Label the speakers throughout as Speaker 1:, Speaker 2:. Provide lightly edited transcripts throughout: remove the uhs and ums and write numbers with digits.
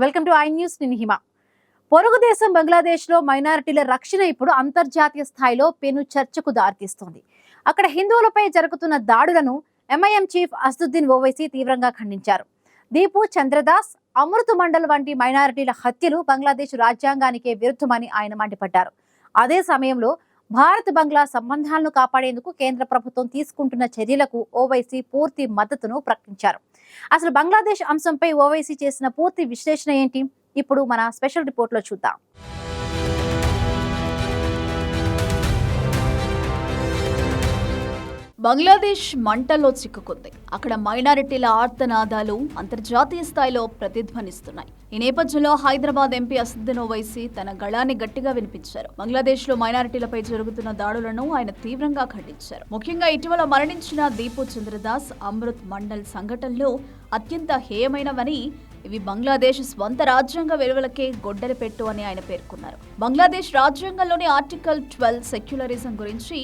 Speaker 1: Welcome to I news. నేను హిమ. పొరుగు దేశం బంగ్లాదేశ్లో మైనారిటీల రక్షణ ఇప్పుడు అంతర్జాతీయ స్థాయిలో పెను చర్చకు దారితీస్తోంది. అక్కడ హిందువులపై జరుగుతున్న దాడులను ఎంఐఎం చీఫ్ అసదుద్దీన్ ఓవైసీ తీవ్రంగా ఖండించారు. దీపు చంద్రదాస్, అమృత్ మండల్ వంటి మైనారిటీల హత్యలు బంగ్లాదేశ్ రాజ్యాంగానికే విరుద్ధమని ఆయన మండిపడ్డారు. అదే సమయంలో భారత్ బంగ్లా సంబంధాలను కాపాడేందుకు కేంద్ర ప్రభుత్వం తీసుకుంటున్న చర్యలకు ఓవైసీ పూర్తి మద్దతును ప్రకటించారు. అసలు బంగ్లాదేశ్ అంశంపై ఓవైసీ చేసిన పూర్తి విశ్లేషణ ఏంటి? ఇప్పుడు మన స్పెషల్ రిపోర్ట్లో చూద్దాం.
Speaker 2: బంగ్లాదేశ్ మంటల్లో చిక్కుకుంది. అక్కడ మైనారిటీల ఆర్తనాదాలు అంతర్జాతీయ స్థాయిలో ప్రతిధ్వనిస్తున్నాయి. ఈ నేపథ్యంలో హైదరాబాద్ ఎంపీ అసదుద్దీన్ ఓవైసీ తన గళాన్ని గట్టిగా వినిపించారు. బంగ్లాదేశ్ లో మైనారిటీలపై జరుగుతున్న దాడులను ఆయన తీవ్రంగా ఖండించారు. ముఖ్యంగా ఇటీవల మరణించిన దీపు చంద్రదాస్, అమృత్ మండల్ సంఘటనలు అత్యంత హేయమైనవని, ఇవి బంగ్లాదేశ్ స్వంత రాజ్యాంగ విలువలకే గొడ్డలి పెట్టు అని ఆయన పేర్కొన్నారు. బంగ్లాదేశ్ రాజ్యాంగంలోని ఆర్టికల్ 12 సెక్యులరిజం గురించి,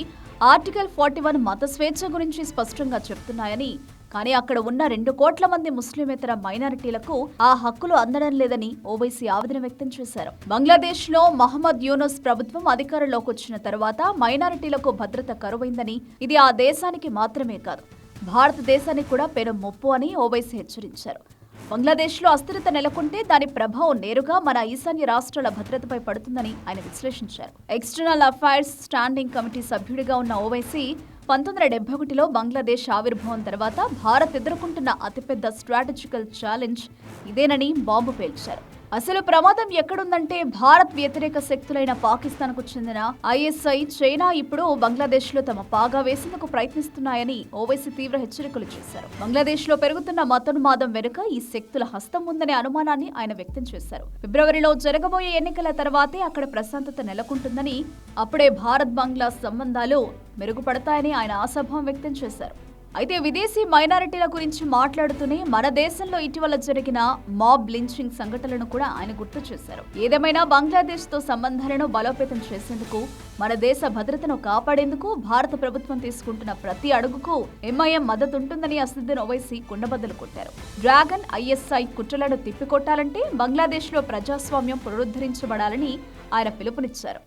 Speaker 2: ఆర్టికల్ 41 మత స్వేచ్ఛ గురించి స్పష్టంగా చెప్తున్నాయని, కానీ అక్కడ ఉన్న 2 కోట్ల మంది ముస్లిమేతర మైనారిటీలకు ఆ హక్కులు అందడం లేదని ఓవైసీ ఆవేదన వ్యక్తం చేశారు. బంగ్లాదేశ్ లో మహమ్మద్ యూనుస్ ప్రభుత్వం అధికారంలోకి వచ్చిన తర్వాత మైనారిటీలకు భద్రత కరువైందని, ఇది ఆ దేశానికి మాత్రమే కాదు భారతదేశానికి కూడా పెను ముప్పు అని ఓవైసీ హెచ్చరించారు. బంగ్లాదేశ్లో అస్థిరత నెలకొంటే దాని ప్రభావం నేరుగా మన ఈశాన్య రాష్ట్రాల భద్రతపై పడుతుందని ఆయన విశ్లేషించారు. ఎక్స్టర్నల్ అఫైర్స్ స్టాండింగ్ కమిటీ సభ్యుడిగా ఉన్న ఓవైసీ 1971లో బంగ్లాదేశ్ ఆవిర్భావం తర్వాత భారత్ ఎదుర్కొంటున్న అతిపెద్ద స్ట్రాటజికల్ ఛాలెంజ్ ఇదేనని బాంబు పేల్చారు. అసలు ప్రమాదం ఎక్కడుందంటే భారత్ వ్యతిరేక శక్తులైన పాకిస్తాన్కు చెందిన ఐఎస్ఐ, చైనా ఇప్పుడు బంగ్లాదేశ్ లో తమ పాగా వేసేందుకు ప్రయత్నిస్తున్నాయని ఓవైసీ తీవ్ర హెచ్చరికలు చేశారు. బంగ్లాదేశ్ లో పెరుగుతున్న మతోన్మాదం వెనుక ఈ శక్తుల హస్తం ఉందనే అనుమానాన్ని ఆయన వ్యక్తం చేశారు. ఫిబ్రవరిలో జరగబోయే ఎన్నికల తర్వాతే అక్కడ ప్రశాంతత నెలకొంటుందని, అప్పుడే భారత్ బంగ్లా సంబంధాలు మెరుగుపడతాయని ఆయన ఆశాభావం వ్యక్తం చేశారు. అయితే విదేశీ మైనారిటీల గురించి మాట్లాడుతూనే మన దేశంలో ఇటీవల జరిగిన మాబ్ లించింగ్ సంఘటనలను కూడా ఆయన గుర్తు చేశారు. ఏదేమైనా బంగ్లాదేశ్ తో సంబంధాలను బలోపేతం చేసేందుకు, మన దేశ భద్రతను కాపాడేందుకు భారత ప్రభుత్వం తీసుకుంటున్న ప్రతి అడుగుకు ఎంఐఎం మద్దతుంటుందని అసదుద్దీన్ ఓవైసీ కుండబద్దలు కొట్టారు. డ్రాగన్, ఐఎస్ఐ కుట్రలను తిప్పికొట్టాలంటే బంగ్లాదేశ్ లో ప్రజాస్వామ్యం పునరుద్ధరించబడాలని ఆయన పిలుపునిచ్చారు.